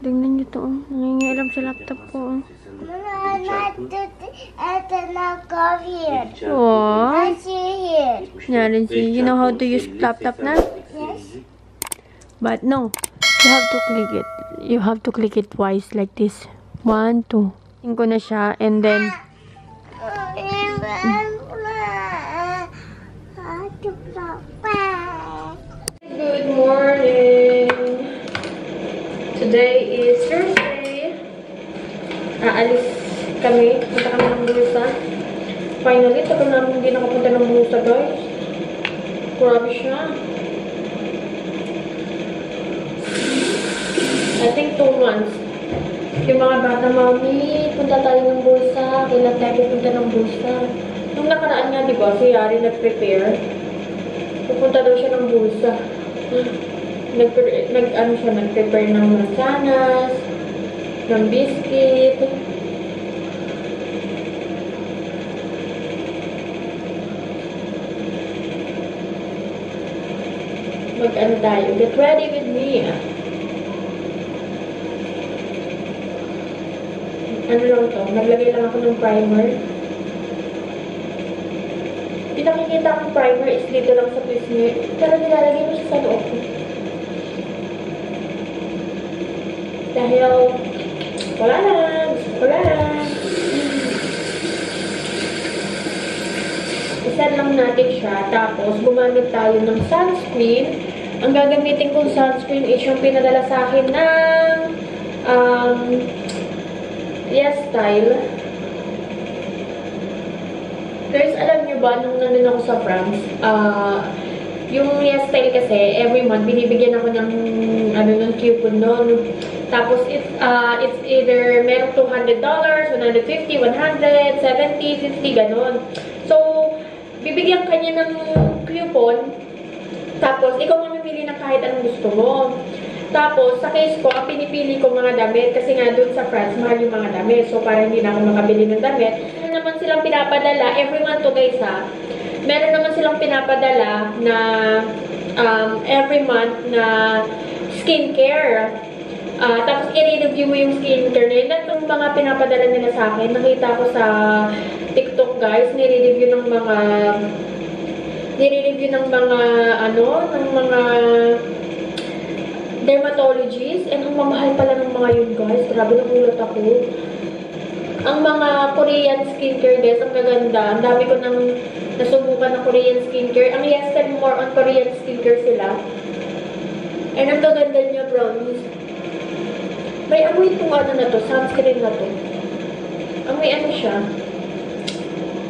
Tingnan niyo to, oh. Nangingialam sa laptop ko, oh. Oh. I see here. Yeah, Lindsay, you know how to use laptop now? Yes. But no, you have to click it. You have to click it twice like this. 1, 2. Tingnan ko na siya, and then... Good morning! Today is Thursday. Aalis kami. Punta kami ng bulsa. Finally, tagal namin hindi nakapunta ng bulsa, guys. Grabe siya. I think 2 months. Yung mga bata, mami, punta tayo ng bulsa. Kailan tayo pupunta ng bulsa? Nung nakaraan nga, di ba, si Yari nag-prepare. Pupunta daw siya ng bulsa. Nag-prepare ng mansanas, ng biscuit. Mag-ano tayo? Get ready with me. Ano lang to? Naglagay lang ako ng primer. Pinakikita akong primer is dito lang sa twist niya. Pero nilalagay mo siya sa loob ko. Dahil, wala lang. Isan lang natin siya. Tapos, gumamit tayo ng sunscreen. Ang gagamitin kong sunscreen is yung pinadala sa akin ng Yes Style. Guys, alam nyo ba, nung nandun ako sa France, yung Yes Style kasi, every month, binibigyan ako ng, ng coupon nun. Tapos, it's either merong $200, $150, $100, $70, $50, ganun. So, bibigyan ka niya ng coupon, tapos, ikaw mamimili ng kahit anong gusto mo. Tapos, sa case ko, ang pinipili ko mga damit, kasi nga doon sa France, mahal yung mga damit. So, para hindi na ako makabili ng damit. Meron naman silang pinapadala, every month to guys ha, meron naman silang pinapadala na every month na skincare. Tapos, i-review mo yung skincare nila. Itong mga pinapadala nila sa akin, nakita ko sa TikTok guys, nire-review ng mga dermatologists, and ang mamahal pala ng mga yun guys. Grabe, nagulat ako. Ang mga Korean skincare guys, ang maganda. Ang dami ko nang nasubukan ng Korean skincare. Ang Yes Style, more on Korean skincare sila. And ang gaganda niya, brownies. May amoy itong na to, sunscreen na to. Amoy siya.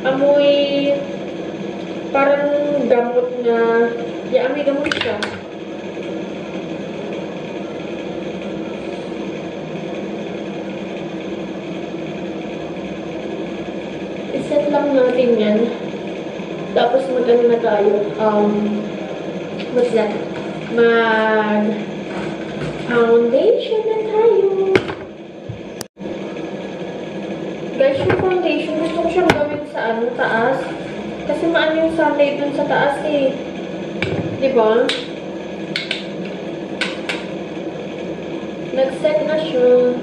Amoy parang gamot na, amoy gamot siya. Iset lang natin yan. Tapos mag-ano na tayo. What's that? Foundation na tayo. Guys, yung foundation, gusto ko siyang gawin sa taas. Kasi maano yung sunlight dun sa taas eh. Diba? Nag-set na siya.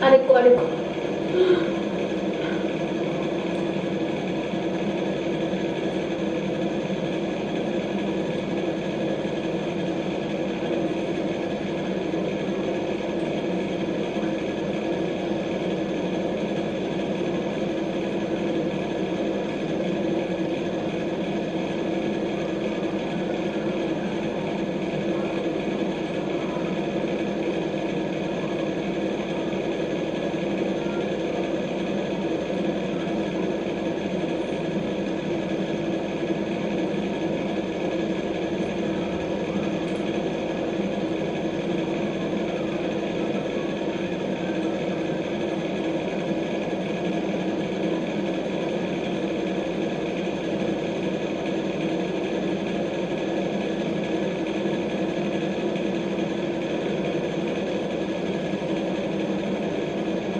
Arik ko.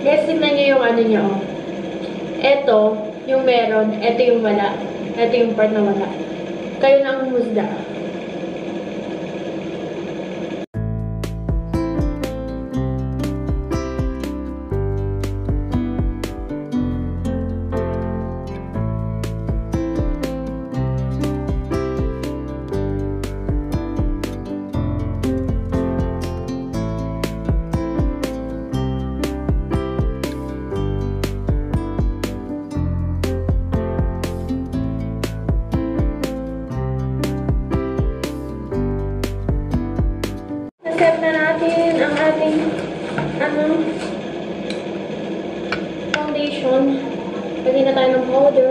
Guys, tignan niyo yung ano niya, oh. Ito, yung meron. Ito yung wala. Ito yung part na wala. Kayo na ang humusga. Set na natin ang ating foundation. Lagyan na tayo ng powder.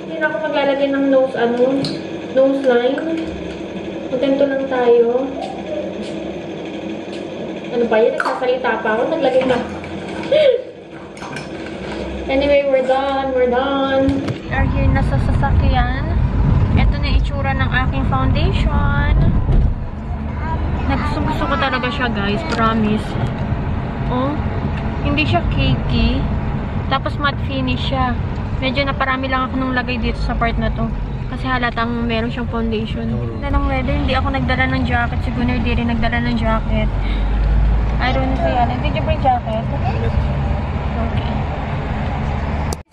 Hindi na ako maglalagay ng nose line. Magganto lang tayo. Ano pa yun? Nagsasalita pa ako. Naglagay na. Anyway, we're done. We're done. We are here na sa sasakyan. Ito na itsura ng aking foundation. Gusto ko talaga siya, guys. Promise. Oh, hindi siya cakey. Tapos matte finish siya. Medyo naparami lang ako nung lagay dito sa part na to. Kasi halatang meron siyang foundation. Ng weather, hindi ako nagdala ng jacket. Siguro hindi rin nagdala ng jacket. I don't know yan. Did you bring jacket? Okay.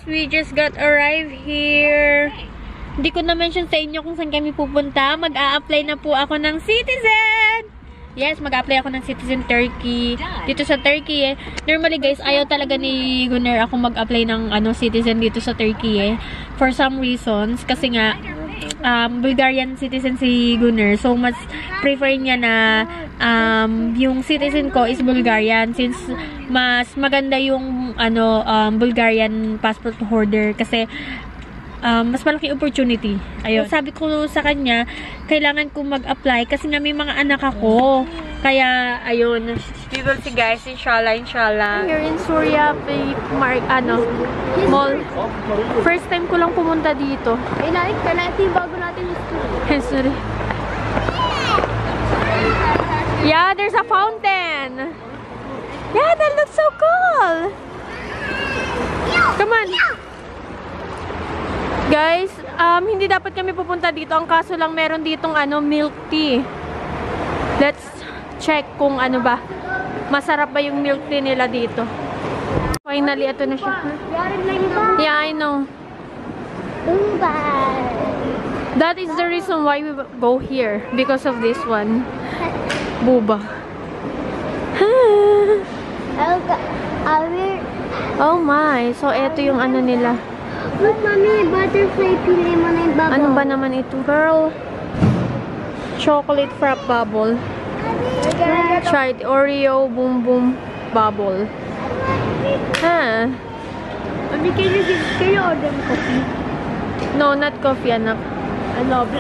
We just got arrived here. Hindi ko na-mention sa inyo kung saan kami pupunta. Mag-a-apply na po ako ng Citizen! Yes, mag-a-apply ako ng Citizen Turkey. Dito sa Turkey eh. Normally guys, ayaw talaga ni Gunnar ako mag-apply ng Citizen dito sa Turkey eh. For some reasons. Kasi nga, Bulgarian citizen si Gunnar. So, mas prefer niya na yung citizen ko is Bulgarian since mas maganda yung Bulgarian passport holder kasi mas malaki opportunity. Ayun. Sabi ko sa kanya, kailangan ko mag-apply kasi nga may mga anak ako. Kaya, ayun. We will see guys, inshallah, inshallah. Here in Surya, mall. First time ko lang pumunta dito. Ay, ito yung bago natin history. Yeah, there's a fountain. Yeah, that looks so cool. Come on. Guys, hindi dapat kami pupunta dito. Ang kaso lang meron ditong milk tea. Let's check kung ba. Masarap ba yung milk tea nila dito. Finally, ito na siya. Yeah, I know. That is the reason why we go here. Because of this one. Buba. Oh my. So, ito yung nila. Look, mommy, butterfly pili mo na yung bubble. Ano ba naman ito, girl? Chocolate frap bubble. Tried Oreo boom boom bubble. Huh? Mommy, can you order coffee? No, not coffee, anak.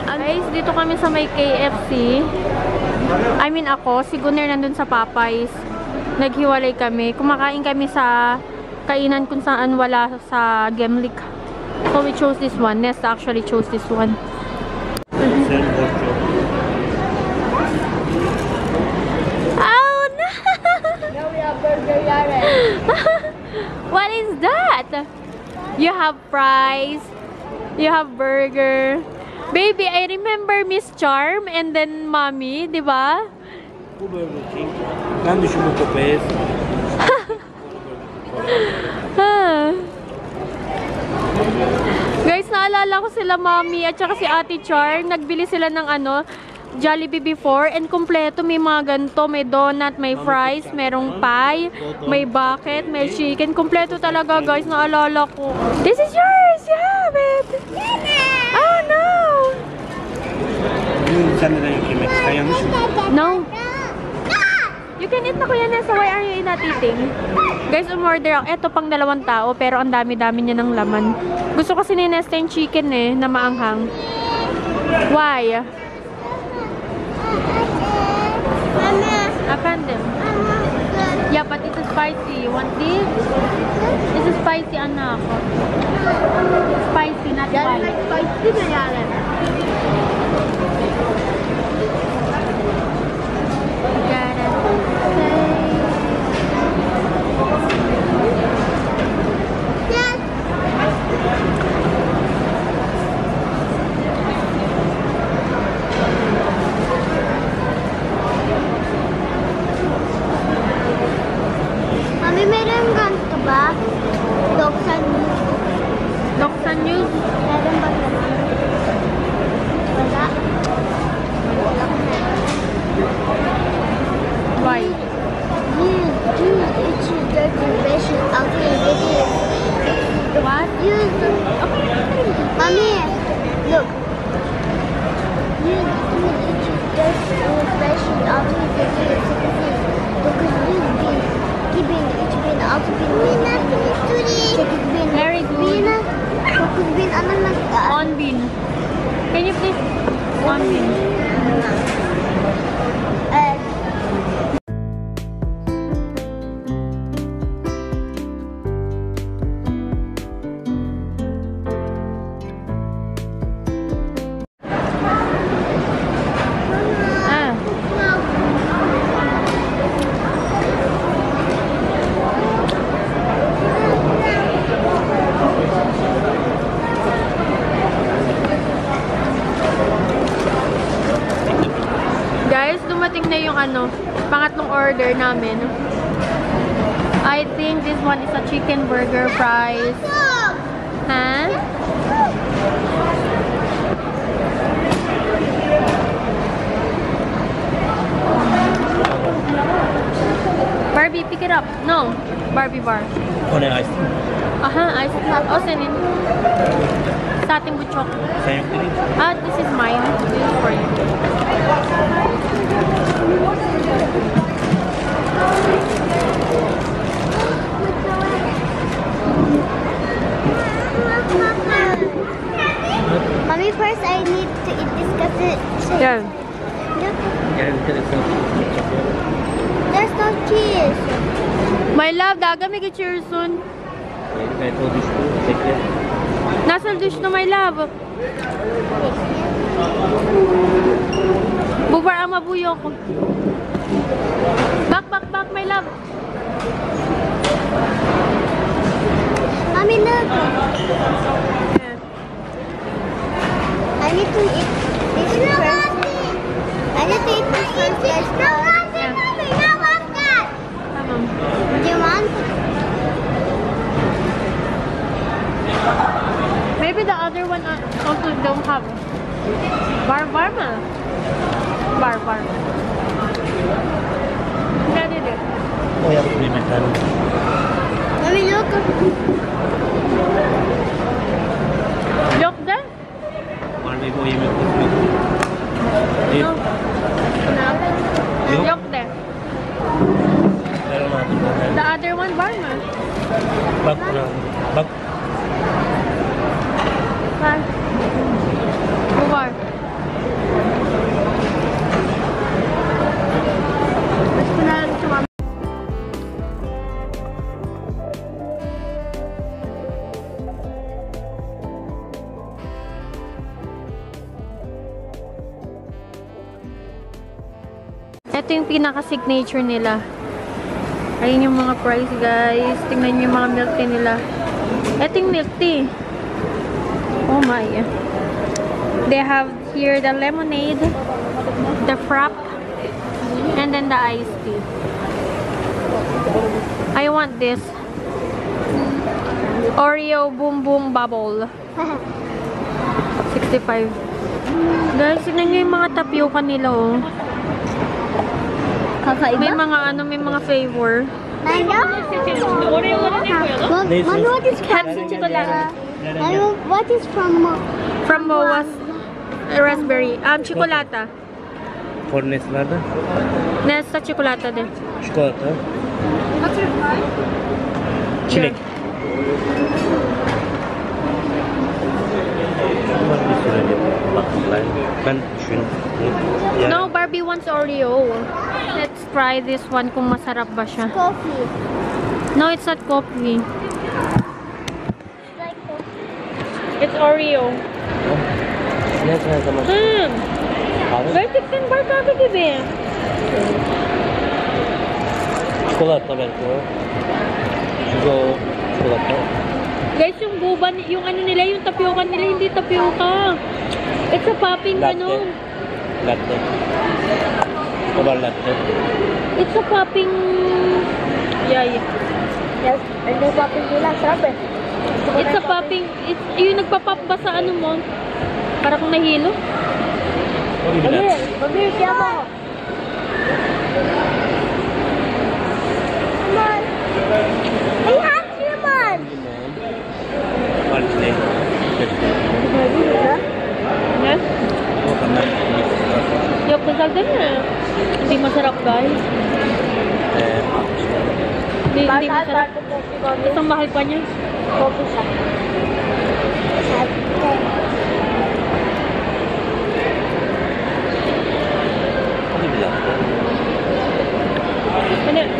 Guys, dito kami sa may KFC. I mean ako, si Gunnar nandun sa Popeyes. Naghiwalay kami. Kumakain kami sa kainan kung saan wala sa Gemlik. So we chose this one. Nesta actually chose this one. Oh no! Now we have burger yare. What is that? You have fries. You have burger. Baby, I remember Miss Charm and then Mommy, di ba? Burger King. Grande chumuco pes. Guys, naalala ko sila Mommy at saka si Ate Char. Nagbili sila ng Jollibee before and kompleto. May mga ganito. May donut, may fries, merong pie, may bucket, may chicken. Kompleto talaga guys. Naalala ko. This is yours! You have it! Oh no! No. You can eat na kuya Nessa. Why are you not eating? Guys, umorder ako. Ito pang 2 tao pero ang dami-dami niya ng laman. Gusto kasi ni Nesta yung chicken na maanghang. Why? Mama. I found them. Yeah, but it is part spicy. You want this? This is spicy, anak. Spicy, not Yaren white. like spicy na Yaren. Yes. Mami, meron ganito ba? Doksan news. Doksan News? Meron ba ganito? Wala. Wala ko meron. Why? Use each dirty patient out here. What? Use Mommy, look. Use each dirty patient out here. Because use bin. Keeping each bin out of bin. Check it bin. Very good. Bin. Focus bin. Ano lang? On bin. Can you please? On bin. Ah. Guys, dumating na yung pangatlong order namin. I think this one is a chicken burger fries. Huh? Barbie, pick it up. No. Barbie bar. Only ice cream. Ice cream. Oh, sinin. Sa ating butchok. Same thing. This is mine. This is for you. Mommy, first I need to eat this because Yeah. look, Yeah, there's there's no cheese. My love, daga may cheers soon. I told you to take it. Nasa dish na, my love. Bubar ang mabuyo ko. Back, my love. Mommy, look. Yeah. I need to eat this first. I need to eat this first. Let's go. Tamam. Do you want? Maybe the other one also don't have. Bar ma. Bar. Ready there. Oh, yeah, supplemental. Mommy, look. Look there. One way go, you make it. No. Look there. Meron natin ba? The other one, bar ma. Back around. Back. Bar. Bubar. Mas pinalang sa mama. Ito yung pinaka-signature nila. Ayun yung mga price, guys. Tingnan yung mga milk tea nila. Ito yung milk tea. Oh my. They have here the lemonade, the frap, and then the iced tea. I want this. Oreo Boom Boom Bubble. 65. Guys, tingnan nyo yung mga tapioca nila, oh. May mga may mga flavor. Mommy, what is Pepsi chocolate. what is from? From Boas raspberry. Chocolata. Fornes nada. Nasa chocolata din. Chocolate. Chile. No, Barbie wants Oreo. Let's try this one kung masarap ba siya. Coffee. No, it's not coffee. Like It's Oreo. Yes, I have much. Guys, 16 bar sabi gibi. Çikolata belki o. Çünkü o çikolata. Guys, yung boba, yung ano nila, yung tapioca nila, hindi tapioca. It's a popping, Latte. ano. Latte. O var latte. It's a popping... Yeah. Yes, hindi pa pinila. Sarap eh. It's a popping... It's, yung nagpa-pop ba sa ano mo? Para kung nahilo? O gibi latte. Mabili siya mo. Lemon. I have lemon. Var içinde. Yes? O kadar. Yung kasal din eh. Hindi masarap, guys. Hindi masarap. Isang mahal pa niya. Coffee siya. O gibi latte.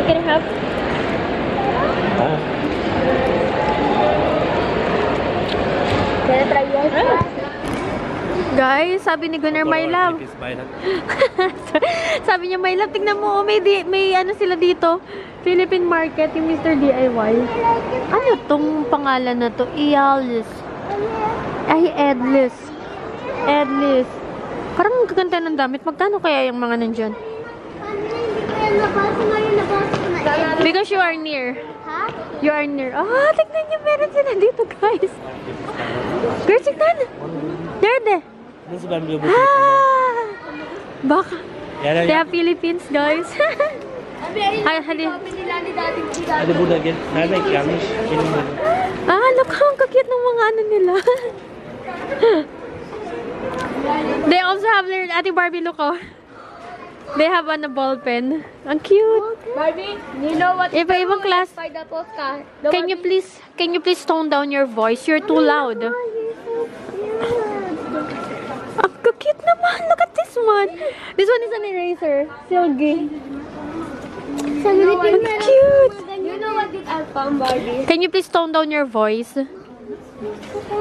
Can I have? Ha? Kaya try yan. Guys, sabi ni Gunnar, my love. Tipis bayrak. Sabi niya, my love, tignan mo, may ano sila dito. Philippine Market, yung Mr. DIY. Ano tong pangalan na to? Ealis. Ay, Edlis. Edlis. Parang gaganda ng damit. Magkano kaya yung mga nandyan? Because you are near. Ha? You are near. Ah, tignan niyo, meron sila dito, guys. Girls, tignan. There. Nasıl ben biliyorum bu Ah! Baka. Gel They gel. have Philippines, guys. Ay, hali. Hadi burada gel. Nereden gelmiş? Gelin burada. Ah, look how cute ng mga ano nila. They also have their Ate Barbie, look oh. They have a ball pen. Ang cute. Barbie, you know what? Iba-ibang class. By the postcard. Can you please tone down your voice? You're too loud. Ang cute naman. Look at this one. This one is an eraser. Silky. Ang cute. You know what did I found, Barbie? Can you please tone down your voice?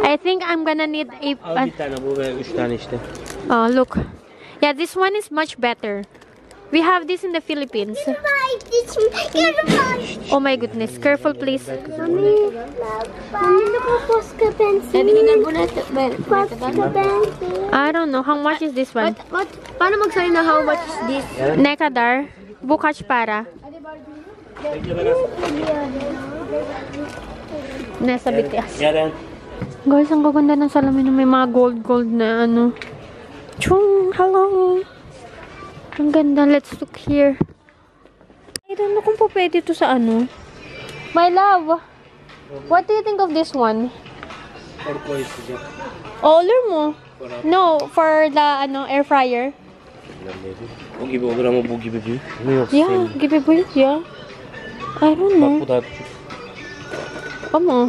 I think I'm gonna need a... Al bir tane bu ve 3 tane işte. Oh, look. Yeah, this one is much better. We have this in the Philippines. Oh my goodness. Careful, please. Mami, nakapos ka pencil. Post ka pencil. I don't know. How much is this one? Paano magsabi na how much is this? Nekadar. Bukaj para. Nasa BTS. Gel. Guys, ang gaganda ng salamin. May mga gold na ano. Chung! Hello! Ang ganda. Let's look here. I don't know kung po pwede ito sa ano. My love! What do you think of this one? Orko isteyeceğim. Olur mo? No, for the ano air fryer. O gibi olur ama bu gibi büyük. Ne yoksa Yeah, senin. give it with yeah. I don't Bak know. bu daha küçük. Come on.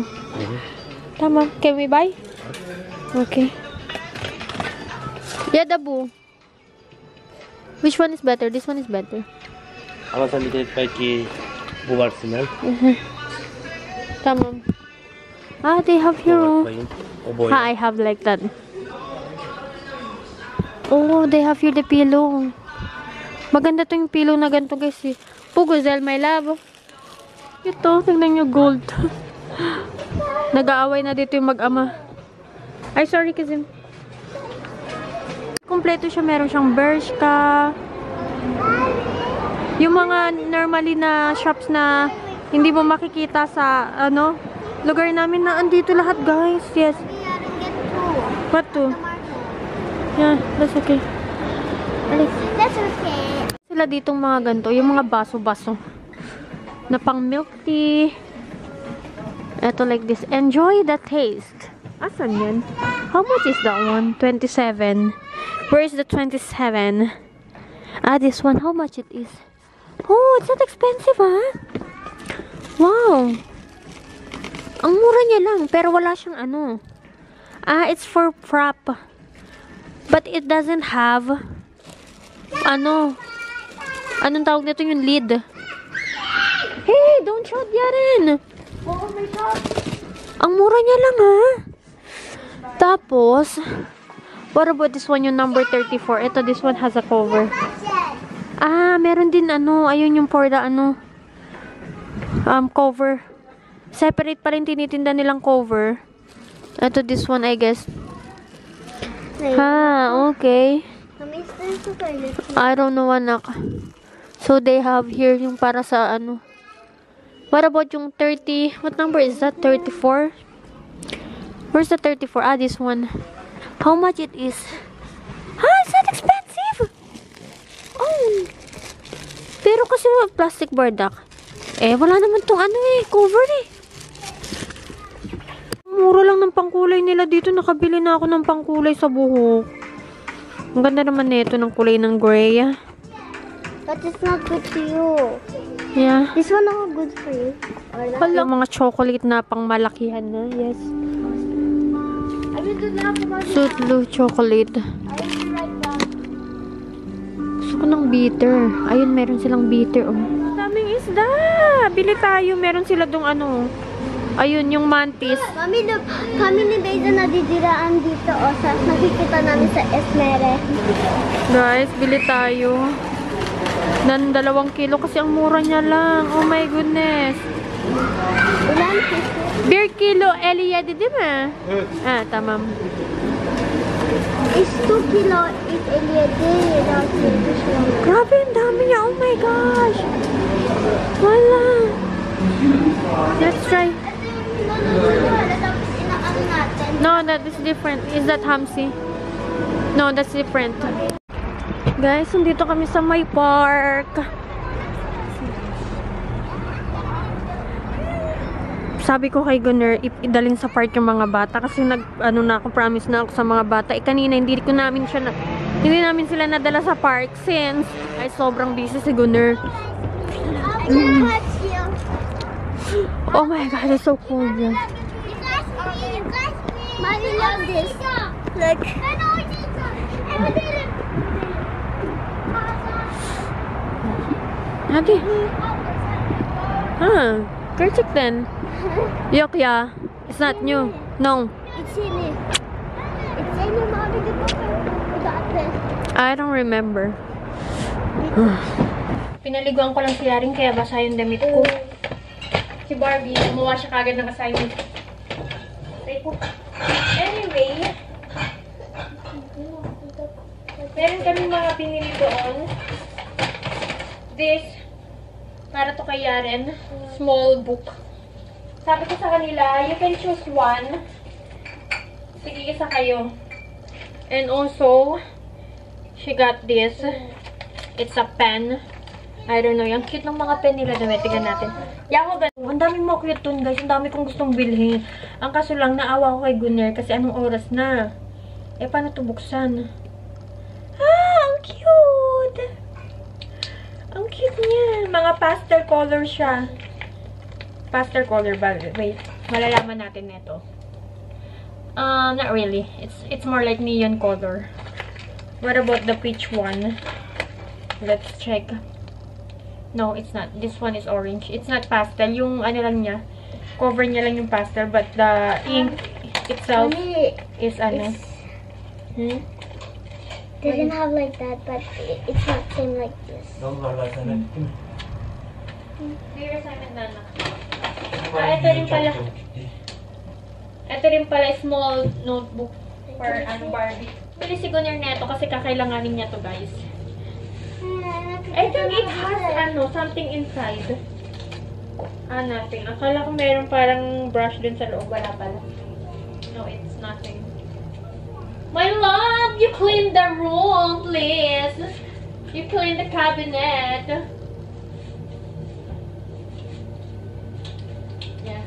Tama. Can we buy? Okay. Yeah, Dabu. Which one is better? This one is better. Ama sen bir de belki bu varsın ha. Tamam. Ah, they have Bu here. var Oh. koyayım. O boy. Ha, I have like that. Oh, they have here the pillow. Maganda to yung pillow na ganito guys. Puguzel, my love. Ito, tingnan nyo gold. Nag-aaway na dito yung mag-ama. Ay, sorry kasi. Kompleto siya. Meron siyang Bershka. Yung mga normally na shops na hindi mo makikita sa ano lugar namin na andito lahat guys. Yes. What to? Yeah, that's okay. That's okay. Sila ditong mga ganito, yung mga baso-baso na pang milk tea. Ito like this. Enjoy the taste. Asan yan? How much is that one? 27. Where is the 27? Ah, this one. How much it is? Oh, it's not expensive, ha? Wow. Ang mura niya lang, pero wala siyang ano. Ah, it's for prop. But it doesn't have ano. Anong tawag nito yung lid? Hey, don't shout Yaren. Oh my God. Ang mura niya lang, ha? Tapos, what about this one, yung number 34? Ito, this one has a cover. Ah, meron din ano, ayun yung for the ano, cover. Separate pa rin tinitinda nilang cover. Ito, this one, I guess. Ha, okay. I don't know, anak. So, they have here yung para sa ano. What about yung 30? What number is that? 34? Where's the 34? Ah, this one. How much it is? Ah, it's not expensive! Oh! Pero kasi plastic bardak. Eh, wala naman tong ano eh, cover eh. Mura lang ng pangkulay nila dito. Nakabili na ako ng pangkulay sa buhok. Ang ganda naman nito ng kulay ng gray. But it's not good for you. Yeah. This one not good for you. Wala, mga chocolate na pang malakihan na. Yes. I will do that about Sweet blue chocolate. I will be right back. Gusto ko ng bitter. Ayun, meron silang bitter. Oh. Daming isda. Bili tayo. Meron sila dong ano. Ayun, yung mantis. Mami, look. Kami ni Beza nadidiraan dito. O, nakikita namin sa Esmere. Guys, bili tayo. Nan 2 kilo kasi ang mura niya lang. Oh my goodness. Ulan, kiso. Bir kilo Eliyadi, di ba? Ah, tamam. It's 2 kilo. It's Eliade. Grabe, ang dami niya. Oh my gosh. Wala. Let's try. Tapos inaano natin. No, that is different. Is that Hamsi? No, that's different. Guys, nandito kami sa my park. Sabi ko kay Gunner, idalin sa park yung mga bata kasi promise na ako sa mga bata. Kanina hindi namin sila nadala sa park since ay sobrang busy si Gunner. Oh my God, it's so cold. Mommy, love this. Look. Ate. Ah, kerchik then. Yokya. It's not new. No. It's in it. It's in it, Mommy. I don't remember. Pinaliguan ko lang si Yaring kaya basa yung damit ko. Si Barbie, gumawa siya kagad ng assignment. Anyway, meron kami mga pinili doon. This, para to kay Yaren, small book. Sabi ko sa kanila, you can choose one. Sige, isa kayo. And also, she got this. It's a pen. I don't know. Yung cute ng mga pen nila. Tingnan natin. Yako ba? Ang daming mga cute dun, guys. Ang dami kong gustong bilhin. Ang kaso lang, naawa ko kay Gunner kasi anong oras na. Eh, paano ito buksan? Ah, ang cute! Ang cute niya. Mga pastel color siya. Pastel color ba? Wait. Malalaman natin nito. Not really. It's more like neon color. What about the peach one? Let's check. No, it's not. This one is orange. It's not pastel. Yung ano lang niya. Cover niya lang yung pastel. But the ink itself is ano. Doesn't have like that, but it's not same like this. May assignment na na. Ito rin pala. Ito rin pala small notebook for ano Barbie. Bili si Gunner neto kasi kakailanganin niya to, guys. I think it has ano, something inside. Nothing. Akala ko meron parang brush dun sa loob. Wala pala. No, it's nothing. My love, you clean the room, please. You clean the cabinet. Yeah.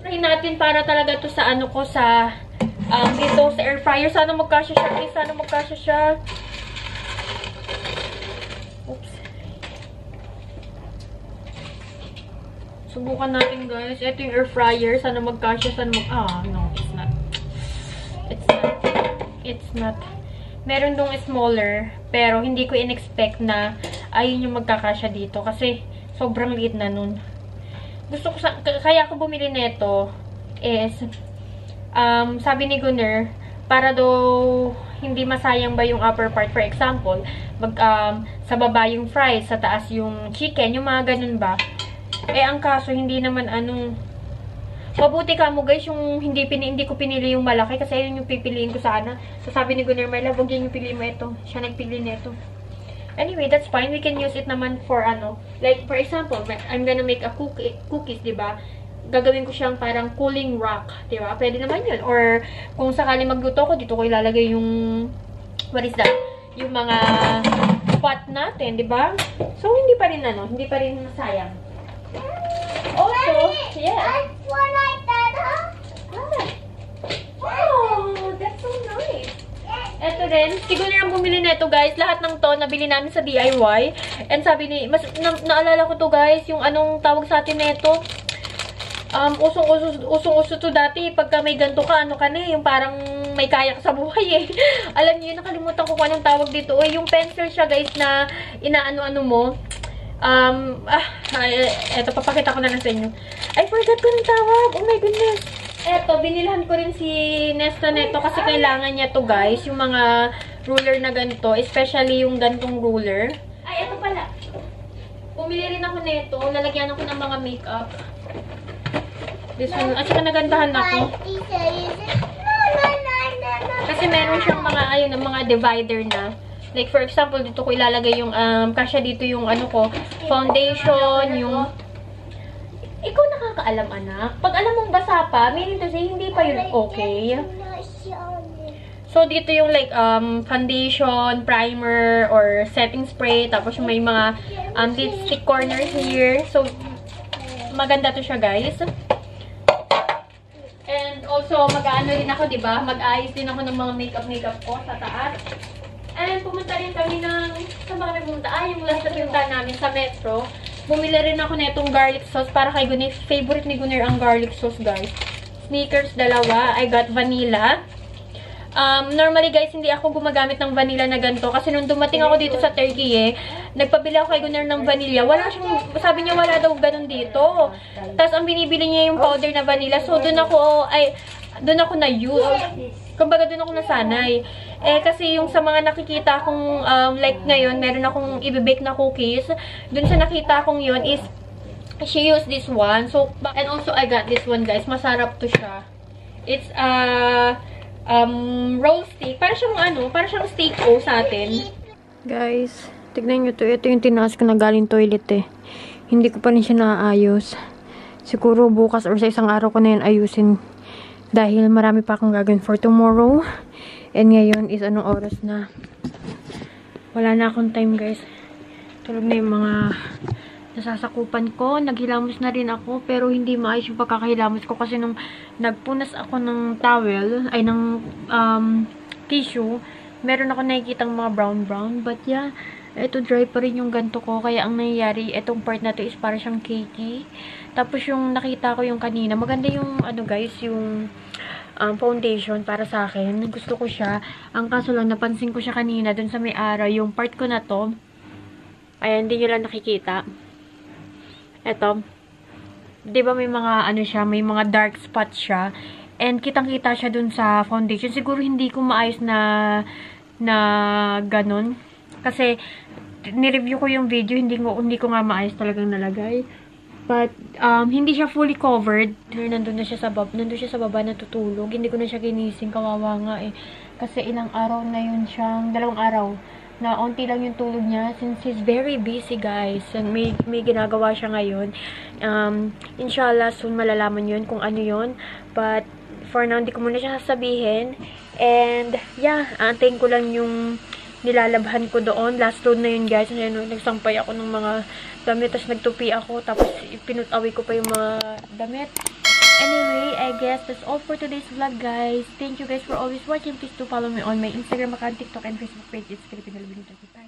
Try natin para talaga to sa ano ko sa dito sa air fryer. Sana magkasya siya. Please, sana magkasya siya. Oops. Subukan natin, guys. Ito yung air fryer. Sana magkasya. No, it's not. It's not. It's not. Meron dong smaller. Pero hindi ko in-expect na ayun yung magkakasya dito. Kasi sobrang liit na nun. gusto ko kaya ako bumili nito is, sabi ni Gunner, para daw hindi masayang ba yung upper part. For example, sa baba yung fries, sa taas yung chicken, yung mga ganun ba. Eh, ang kaso, hindi naman mabuti ka mo guys, yung hindi ko pinili yung malaki kasi yun yung pipiliin ko sana. So, sabi ni Gunner, my love, huwag yan yung pili mo ito. Siya nagpili nito. Anyway, that's fine. We can use it naman for like, for example, I'm gonna make a cookies, diba? Gagawin ko siyang parang cooling rack, diba? Pwede naman yun. Or, kung sakali magluto ko, dito ko ilalagay yung, what is that? Yung mga pot natin, diba? So, hindi pa rin masayang. Also, yeah. That's what I said, huh? Wow, that's so nice. Eto rin, siguro na bumili nito guys. Lahat ng to, nabili namin sa DIY. And sabi ni, naalala ko to guys, yung anong tawag sa atin nito. Usong-uso to dati. Pagka may ganito ka, yung parang may kaya ka sa buhay eh. Alam niyo, nakalimutan ko kung anong tawag dito. Yung pencil siya guys na inaano-ano mo. Eto, papakita ko na lang sa inyo. I forgot ko ng tawag. Oh my goodness. Eto, binilhan ko rin si Nesta neto kasi kailangan niya to guys. Yung mga ruler na ganito. Especially yung gantong ruler. Ay, eto pala. Bumili rin ako neto. Lalagyan ako ng mga makeup. This one. At saka nagandahan ako. Kasi meron siyang mga, mga divider na. Like, for example, dito ko ilalagay yung, kasya dito yung, foundation, yung... Ikaw nakakaalam, anak. Pag alam mong basa pa, meaning to say, hindi pa yun okay. So, dito yung, like, foundation, primer, or setting spray. Tapos, yung may mga, lipstick corner here. So, maganda to siya, guys. And, also, mag-ano rin ako, diba? Mag-ayos din ako ng mga makeup ko sa taas. And pumunta rin kami saan ba kami pumunta? Yung last na pinunta namin sa Metro. Bumili rin ako na itong garlic sauce para kay Gunner. Favorite ni Gunner ang garlic sauce, guys. Snickers, dalawa. I got vanilla. Normally, guys, hindi ako gumagamit ng vanilla na ganito. Kasi nung dumating ako dito sa Turkey, nagpabili ako kay Gunner ng vanilla. Sabi niya wala daw ganun dito. Tapos, ang binibili niya yung powder na vanilla. So, doon ako na-use. Kumbaga, doon ako nasanay. Kasi yung sa mga nakikita kong, like ngayon, meron akong i-bake na cookies. Doon sa nakita kong yun is, she used this one. So, and also, I got this one, guys. Masarap to siya. It's, roll steak. Para siyang steak sa atin. Guys, tignan nyo to. Ito yung tinaas ko na galing toilet eh. Hindi ko pa rin siya naaayos. Siguro bukas or sa isang araw ko na yun ayusin. Dahil marami pa akong gagawin for tomorrow. And ngayon is anong oras na. Wala na akong time, guys. Tulog na yung mga nasasakupan ko. Naghilamos na rin ako. Pero hindi maayos yung pagkakahilamos ko. Kasi nung nagpunas ako ng towel, ay ng tissue, meron ako nakikitang mga brown. But yeah, ito dry pa rin yung ganto ko. Kaya ang nangyayari, itong part na to is para siyang cakey. Tapos yung nakita ko yung kanina, maganda yung guys, yung foundation para sa akin. Gusto ko siya. Ang kaso lang, napansin ko siya kanina dun sa may araw. Yung part ko na to, ayan, hindi nyo lang nakikita. Eto. Diba may mga, siya, may mga dark spots siya. And kitang-kita siya dun sa foundation. Siguro hindi ko maayos na ganun. Kasi, nireview ko yung video, hindi ko nga maayos talagang nalagay. But, hindi siya fully covered. Nandun siya sa baba natutulog. Hindi ko na siya ginising. Kawawa nga eh. Kasi ilang araw na yun siyang, 2 araw. Na onti lang yung tulog niya. Since he's very busy, guys. And may ginagawa siya ngayon. Inshallah, soon malalaman yun kung ano yun. But, for now, hindi ko muna siya sasabihin. And, yeah, antayin ko lang yung nilalabhan ko doon. Last load na yun, guys. Nagsampay ako ng mga damit, tapos nagtupi ako, tapos pinutawi ko pa yung mga damit. Anyway, I guess that's all for today's vlog, guys. Thank you guys for always watching. Please do follow me on my Instagram account, TikTok, and Facebook page. It's Filipino Living 25.